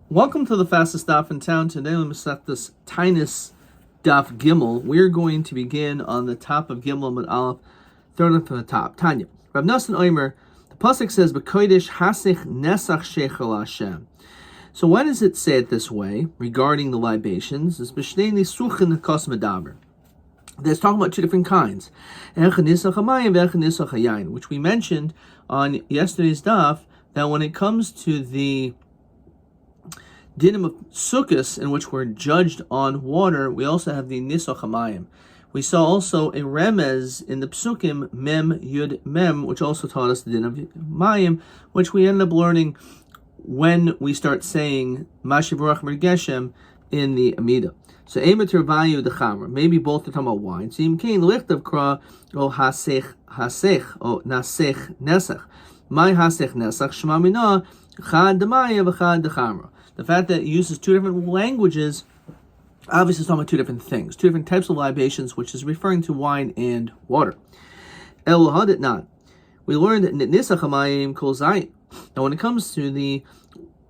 Welcome to the fastest daf in town. Today, let me set this Taanit daf Gimel. We're going to begin on the top of Gimel Amud Aleph, third one from the top. Tanya. Rav Nosson Omer, the pasuk says, "B'kodesh hasich nesach sheichel Hashem." So why does it say it this way regarding the libations? It's b'shnei nisuchin hakos medaber. There's talking about two different kinds, which we mentioned on yesterday's daf, that when it comes to the dinim of Sukkos, in which we're judged on water, we also have the Nisach HaMayim. We saw also a remez in the Psukim, Mem Yud Mem, which also taught us the din of Mayim, which we ended up learning when we start saying Mashiv Ruach Mergeshem in the Amida. So Emet Ravayu the Chamra. Maybe both are talking about wine. So Yimkein Lichtav Kra O Hasech O Nasech Nesach. My Hasech Nesach Shema Mina Chad Demaya v'Chad Dechamra. The fact that it uses two different languages obviously is talking about two different things, two different types of libations, which is referring to wine and water. El Hadit not. We learned that Nisach HaMayim Kol Zayin. Now, when it comes to the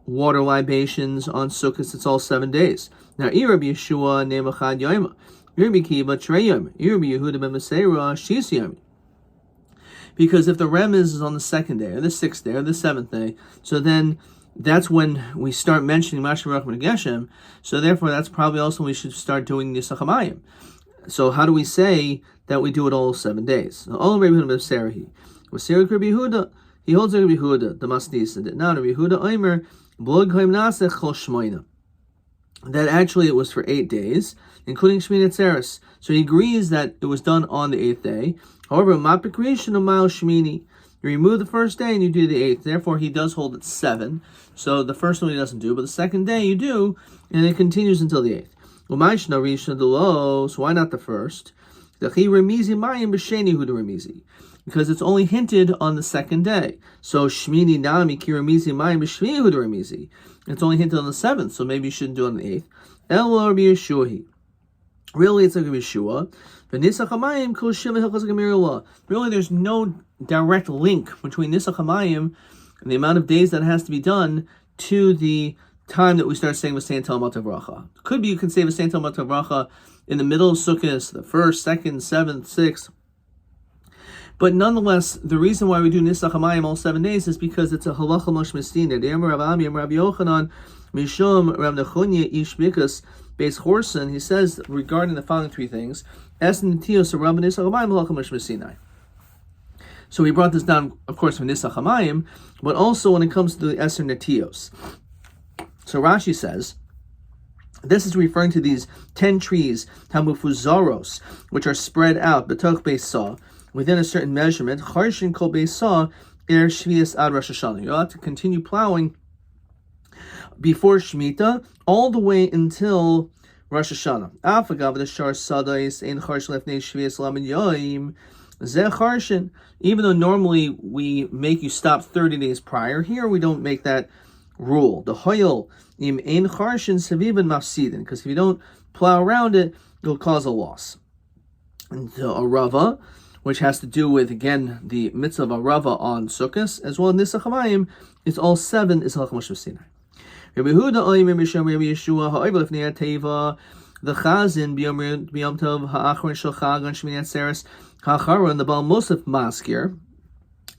water libations on Sukkot, it's all 7 days. Now, Rabbi Yeshua Nemachad Yoma, Rabbi Kiva Trey Yoma, Rabbi Yehuda Ben Meseira Shis Yomi. Because if the remez is on the 2nd day, or the 6th day, or the 7th day, so then that's when we start mentioning Mashiv Ruach Mergeshem. So therefore, that's probably also when we should start doing Nisach HaMayim. So how do we say that we do it all 7 days? All Rabbi Yehuda B'Serahi. B'Serahi Rabbi Yehuda. He holds Rabbi Yehuda, the Masnisa. Now Rabbi Yehuda Omer, Blog Chaim Nasech Chol Shmoina. That actually it was for 8 days, including Shmini Atzeres. So he agrees that it was done on the 8th day. However, Mapik Rishon U'Mail Shmini. You remove the first day and you do the 8th. Therefore, he does hold it 7. So the first one he doesn't do, but the 2nd day you do, and it continues until the 8th. So why not the first? Because it's only hinted on the 2nd day. So Shmini Nami Kiramizi Mayim B'Shmini Hudaramizi. It's only hinted on the 7th, so maybe you shouldn't do it on the 8th. El Rabbi Yeshua. Really, it's like Rabbi Yeshua. Really, there's no direct link between Nisach HaMayim and the amount of days that has to be done to the time that we start saying V'sein Tel Matav Bracha. Could be you can say V'sein Tel Matav Bracha in the middle of Sukkot, the 1st, 2nd, 7th, 6th. But nonetheless, the reason why we do Nisach HaMayim all 7 days is because it's a halacha Moshe Messina. The Amar Rav Ami, Rabbi Yochanan, Mishum Rav Nechunya Ish Mikas Beis Horson. He says regarding the following 3 things: Es Netios Rav Nisach HaMayim halacha Moshe Messina. So he brought this down, of course, from Nisach HaMayim, but also when it comes to the Eser Netios. So Rashi says, this is referring to these 10 trees, Hamufuzaros, which are spread out, B'toch Beisah, within a certain measurement, Charshin Kol Beisah, Er Shvias Ad Rosh Hashanah. You're allowed to continue plowing before Shemitah, all the way until Rosh Hashanah. Afagav Shar Sadais, Ein Charsh Lefnei Shvias Lamed Yoim, Zeh Charshin. Even though normally we make you stop 30 days prior, here we don't make that rule. The Hoyel, Im Ein Charshin Savibin Mafsidin, because if you don't plow around it, it'll cause a loss. And the Arava, which has to do with, again, the mitzvah of Arava on Sukkot, as well as Nisach HaMayim, it's all 7, is Halach Moshe Sinai. Rabbi Yehuda Oimer Misham Rabbi Yeshua Ha'oiv Lefnei Teva, the Chazin B'Yom Tov Ha'achron Shel Chag on Shmini Atzeres Ha'acharon, the Baal Mosef Maskir,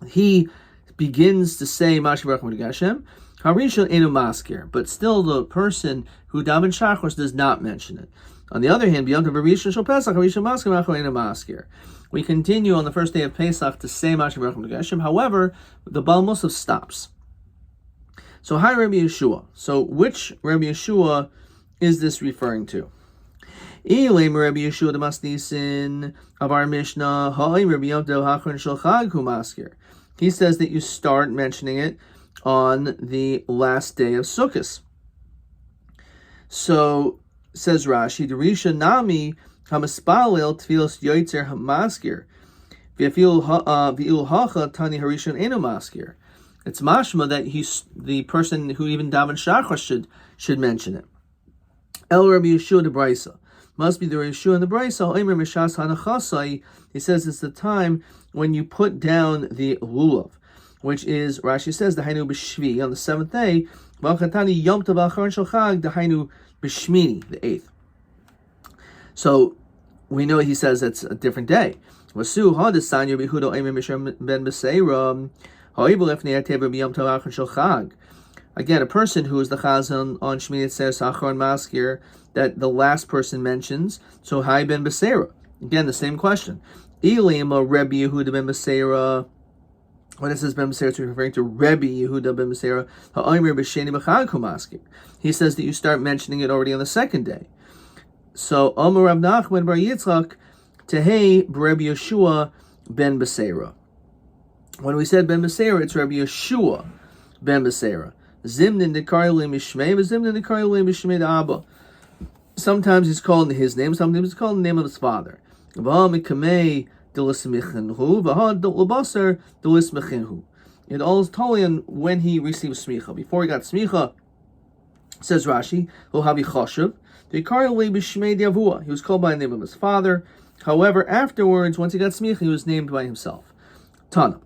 he begins to say Mashiv Ruach Mergeshem Harishon Enu Maskir, but still the person who daven Shachros does not mention it. On the other hand, B'Yom Tov Harishon Shel Pesach Harishon Maskir Ha'achron Enu Maskir. We continue on the first day of Pesach to say Mashiv Ruach Mergeshem. However, the Baal Mosef stops. So, hi Rabbi Yeshua. So, which Rabbi Yeshua is this referring to? Rabbi Yeshua the Masnisin of our Mishnah. He says that you start mentioning it on the last day of Sukkot. So, says Rashi, Derisha Nami Hamaspalil Tfilos Yoitzer Hamaskir. V'il Hacha Tani Harishon Enu Maskir. It's mashma that the person who even daven shachar should mention it. El Rabbi Yeshua de Brisa. Must be the Yeshua and the Brisa. Omer Mishas Hanachasai. He says it's the time when you put down the lulav. which is, Rashi says, Dahainu b'shvi, on the 7th day, V'alchatani Yom Tov Acharon Shel Chag, Dahainu b'shmini, the 8th. So we know he says it's a different day. Vasu ha'desanyo b'hudo eimer mishem ben b'seira, ha'ibul efnei ateva b'yom tov acharon shel chag. Again, a person who is the chazan on Shmini Atzeres Acharon Maskir that the last person mentions, so hai ben b'seira. Again, the same question. Ilima Rabbi Yehuda ben b'seira. When it says ben b'seira, it's referring to Rabbi Yehuda ben b'seira. Ha'omer b'sheni b'chag maskir. He says that you start mentioning it already on the 2nd day. So, Omer Rav Nachman bar Yitzchak, Tehei Rabbi Yeshua ben Beseira. When we said ben Beseira, it's Rabbi Yeshua ben Beseira. Zimnin dekari le mishmei, v'zimnin dekari le mishmei Abba. Sometimes he's called in his name, sometimes he's called in the name of his father. V'ha mikamei delismichinhu, v'ha delabasar delismichinhu. It all is totally on when he received smicha. Before he got smicha, says Rashi, L'havi choshev, he was called by the name of his father. However, afterwards, once he got smicha, he was named by himself. Tana.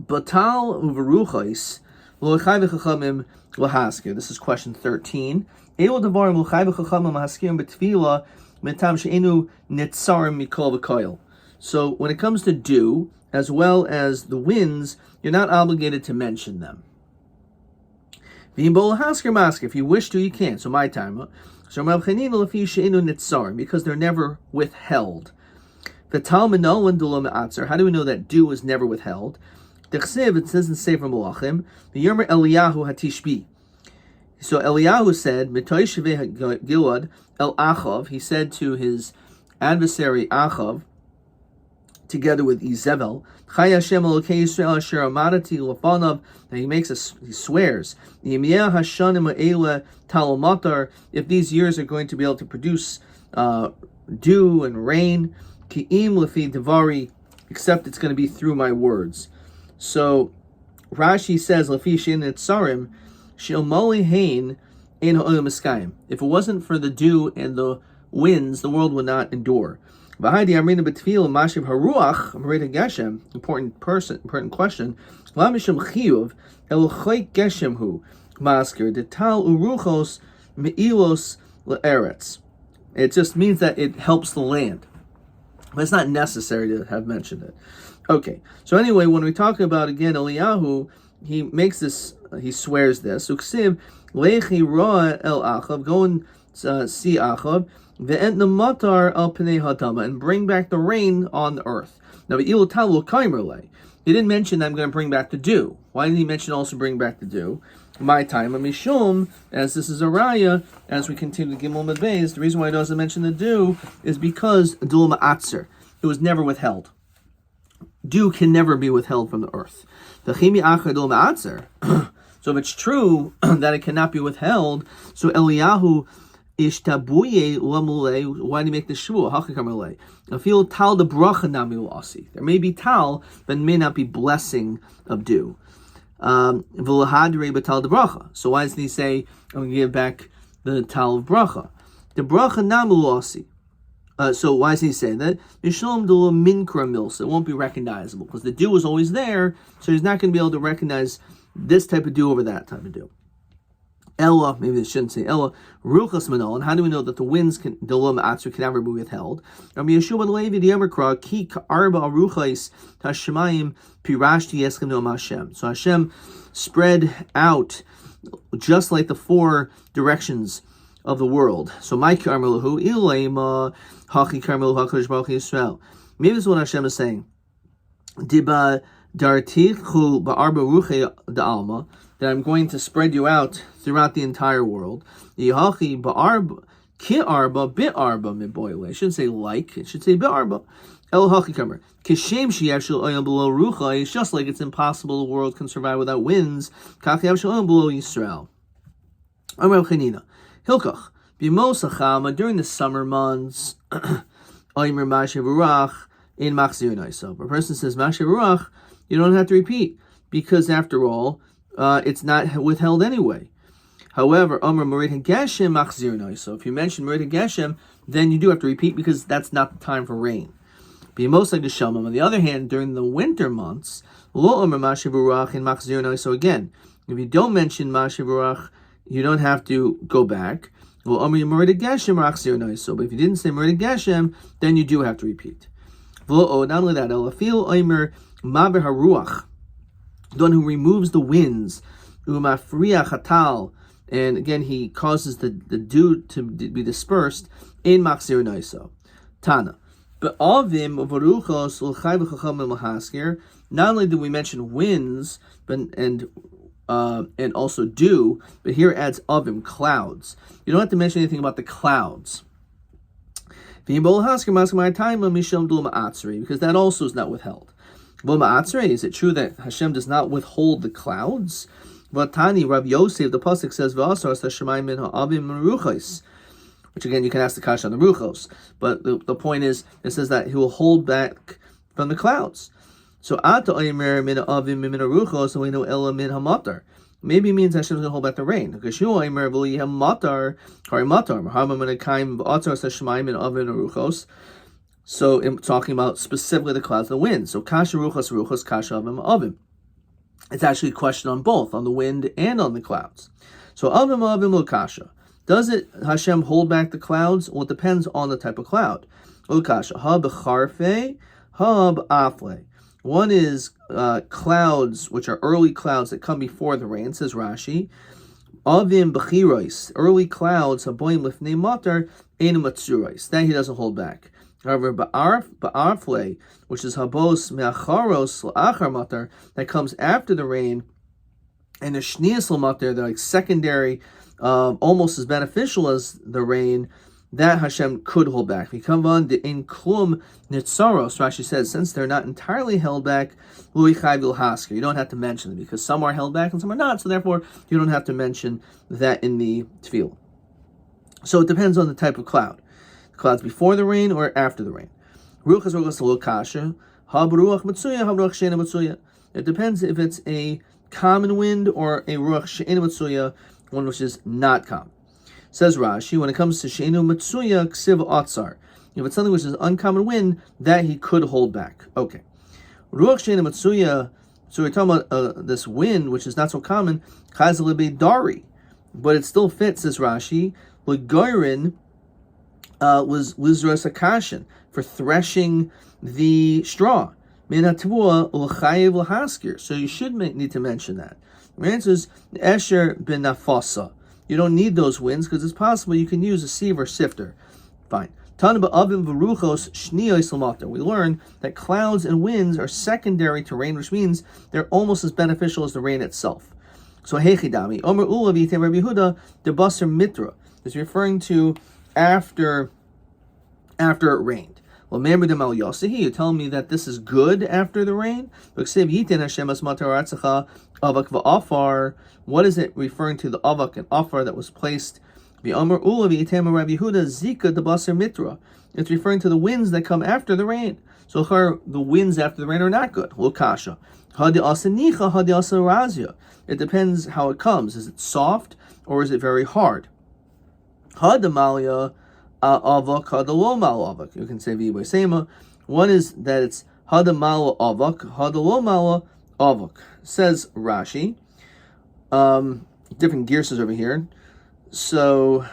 Batal uveruchais lo'chai v'chachamim lahaskir. This is question 13. Elo devarim lo'chai v'chachamim lahaskirim b'tefila metam she'enu netzarim mikol v'koil. So when it comes to dew, as well as the winds, you're not obligated to mention them. If you wish to, you can. So my time. Because they're never withheld. How do we know that dew is never withheld? It says in Sefer Malachim, Eliyahu hatishbi. So Eliyahu said, Gilad el Achav, he said to his adversary Achav, together with Izebel, he swears, if these years are going to be able to produce dew and rain, except it's going to be through my words. So Rashi says, if it wasn't for the dew and the winds, the world would not endure. Important question. It just means that it helps the land. But it's not necessary to have mentioned it. Okay, so anyway, when we talk about, again, Eliyahu, he makes this, he swears this. Uksiv, lechi roa el Achav, go and see Achav, ve'ent namatar al pnei hadama, and bring back the rain on the earth. Now, he didn't mention that I'm going to bring back the dew. Why didn't he mention also bring back the dew? My time, Mishum, as this is a raya, as we continue to Gimel Medbeis, the reason why he doesn't mention the dew is because Dul Ma'atzer, it was never withheld. Dew can never be withheld from the earth. So if it's true that it cannot be withheld, so Eliyahu ishtabuye lamule, why do you make the shvua? Hachakamale. I feel tal the bracha nami asi. There may be tal, but may not be blessing of dew. V'lahadre b'tal the bracha. So why doesn't he say, I'm going to give back the tal of bracha? The bracha nami asi. So why does he say that? Mishlam dula minkra milsa. It won't be recognizable because the dew is always there, so he's not going to be able to recognize this type of dew over that type of dew. Ella, maybe they shouldn't say Ella, ruchas manol. And how do we know that the winds can, the lum atzu, can never be withheld? Rabbi Yeshua ben Levi the Emerkra ki arba ruchais tashemayim pirashti yeskim no Hashem. So Hashem spread out just like the 4 directions of the world. So my karmelahu ilayma haki karmelahu hakadosh baruch Yisrael. Maybe this is what Hashem is saying. Diba dartichu ba'arba ruchei da'alma, that I'm going to spread you out throughout the entire world. Yihachi ba'arba ki arba bi'arba miboyle. It shouldn't say like, it should say bi'arba. El hachi kamer kishem sheyashul oyam below rucha. It's just like it's impossible the world can survive without winds. Kach yashul oyam below Yisrael. Amar Chanina Hilkach b'mosachama during the summer months. Oymer mashev urach in machzir naisa. A person says mashev urach, you don't have to repeat because after all, it's not withheld anyway. However, Omer Morid HaGeshem Machzir Naisa. If you mention Morid HaGeshem, then you do have to repeat because that's not the time for rain. On the other hand, during the winter months, Lo omer mashiv ruach in machzir. So again, if you don't mention mashiv ruach, you don't have to go back. Lo omer yemorid geshem machzir noiso. But if you didn't say morid geshem, then you do have to repeat. Lo, not only that, elafil omer maber haruach, the one who removes the winds, umafriach hatal, and again he causes the dew to be dispersed in machzir noiso. Tana. But avim varuchos l'chai v'chacham l'haskir. Not only did we mention winds, but and also dew, but here it adds avim, clouds. You don't have to mention anything about the clouds. Because that also is not withheld. Is it true that Hashem does not withhold the clouds? Vatani, Rabbi Yosef, the pasuk says, which again you can ask the kasha on the ruchos. But the point is, it says that he will hold back from the clouds. So maybe it means Hashem is going to hold back the rain. So I'm talking about specifically the clouds and the wind. So kasha ruchos kasha avim. It's actually a question on both, on the wind and on the clouds. So avim lo kasha. Does it Hashem hold back the clouds? Well, it depends on the type of cloud. Lo kasha ha b'charfe ha b'afle. One is clouds, which are early clouds that come before the rain, says Rashi. Avim b'chirois, early clouds, haboim lifnei matar, ein matzurois. That he doesn't hold back. However, ba'arfle, which is habos me'acharos l'achar matar, that comes after the rain, and the shnias l'matar, they're like secondary, almost as beneficial as the rain, that Hashem could hold back. In klum nitzaros, Rashi says, since they're not entirely held back, you don't have to mention them, because some are held back and some are not, so therefore you don't have to mention that in the tefillah. So it depends on the type of cloud. The clouds before the rain or after the rain. It depends if it's a common wind or a ruach she'ena matsuya, one which is not common. Says Rashi, when it comes to she'enu matsuya ksiv atzar, if it's something which is uncommon wind, that he could hold back. Okay. Ruach she'ena matsuya, so we're talking about this wind, which is not so common, chazal dari, but it still fits, says Rashi, l'goyrin was lizras akashin, for threshing the straw. So you should need to mention that. The answer is Esher ben Nafasa. You don't need those winds because it's possible you can use a sieve or sifter. Fine. We learn that clouds and winds are secondary to rain, which means they're almost as beneficial as the rain itself. So Hechidami, Omer Ula V'Yitem Rabbi Yehuda Debaser Mitra is referring to after it rained. Well, remember the Mal Yosehi, you're telling me that this is good after the rain? What is it referring to, the avak and afar that was placed? It's referring to the winds that come after the rain. So the winds after the rain are not good. It depends how it comes. Is it soft or is it very hard? Avak hadalo mal avak. You can say v'yiboy sema. One is that it's hadamal avak, hadalo mal avak. Says Rashi. Different gears over here. So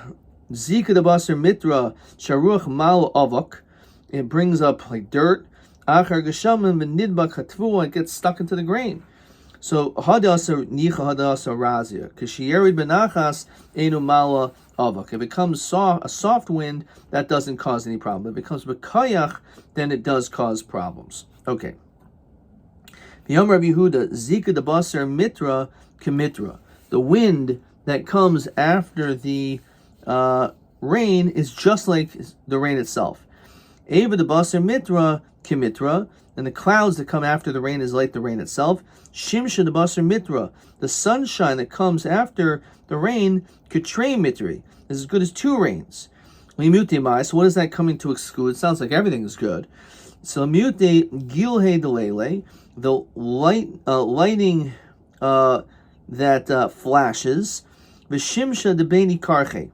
zika de baser mitra sharuach mal avak. It brings up like dirt. Achar geshamim v'nidbak hatvu. It gets stuck into the grain. So hadasa nicha hadasa razia. K'shierid benachas enu mala avak. If it comes a soft wind, that doesn't cause any problem. If it comes bekayach, then it does cause problems. Okay. V'yom Rabbi Yehuda zika de baser mitra kemitra. The wind that comes after the rain is just like the rain itself. Eva de baser mitra kemitra. And the clouds that come after the rain is like the rain itself. Shimsha de baser mitra. The sunshine that comes after the rain, ketrei mitri, is as good as two rains. Limute. So what is that coming to exclude? It sounds like everything is good. So mute gilhe delele, the lighting that flashes. V'shimsha de beni karche,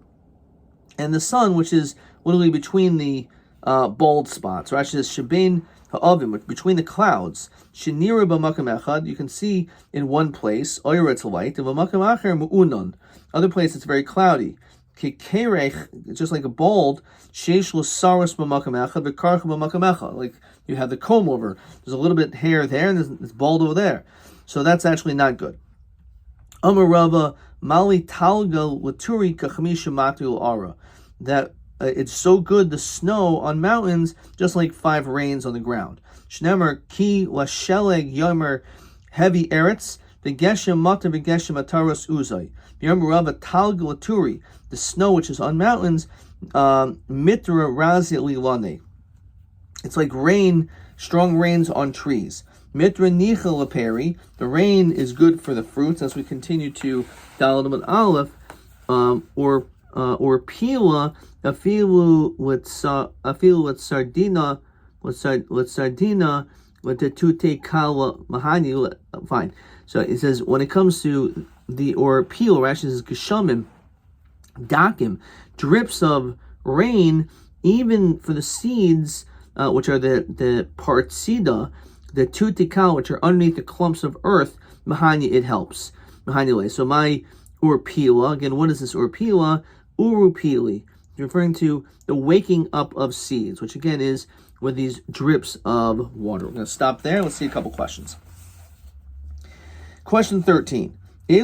and the sun, which is literally between the bald spots. Rashi says shebein ha'avim, between the clouds. Shenira b'makam echad, you can see in one place oyer it's light, and b'makam acher mu'unon. Other place it's very cloudy. Kekerech, just like a bald. Sheish lo saros b'makam echad v'karcha b'makam echad. Like you have the comb over. There's a little bit hair there, and it's bald over there. So that's actually not good. Amar Rava Mali Talga Laturi Kachamisha Matul Ara. That it's so good, the snow on mountains, just like 5 rains on the ground. Shnemer Ki Lasheleg Yomer Heavy Eretz, the Geshem Mata V'Geshem Ataros Uzai. Yom Rava Talga Laturi, the snow which is on mountains, Mitra Razi Lilane. It's like rain, strong rains on trees. Mitra Nicha Laperi, the rain is good for the fruits, as we continue to Dalet and Aleph, or Pila, Afilu with Sardina, with Sardina, with the Tute Kala Mahani. Fine. So it says when it comes to the or Pila, Rashi says Geshamim, Dakim, drips of rain, even for the seeds, which are the partsida, the tutikal, which are underneath the clumps of earth, mahani, it helps. Mahani. So my urpila, again, what is this urpila? Urupili, referring to the waking up of seeds, which again is with these drips of water. We're going to stop there. Let's see a couple questions. Question 13. 3.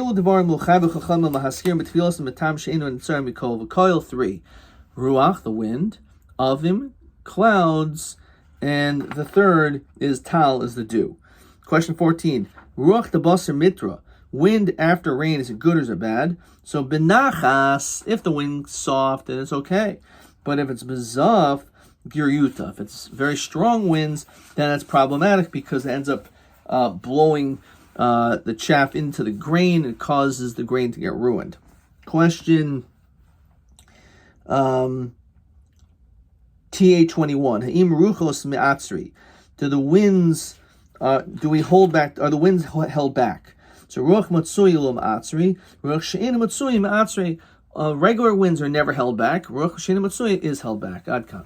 Ruach, the wind. Avim, clouds. And the third is tal, is the dew. Question 14. Ruach the basar mitra. Wind after rain, is it good or is it bad? So benachas, if the wind's soft, then it's okay. But if it's bezaf, giryuta, if it's very strong winds, then it's problematic because it ends up blowing the chaff into the grain and causes the grain to get ruined. Question TA21. Ha'im ruchos me'atzri. Do the winds, do we hold back, are the winds held back? So ruach matsui lo me'atzri, ruach she'ena matsui me'atzri. Regular winds are never held back. Ruach she'ena matsui is held back. Ad kan.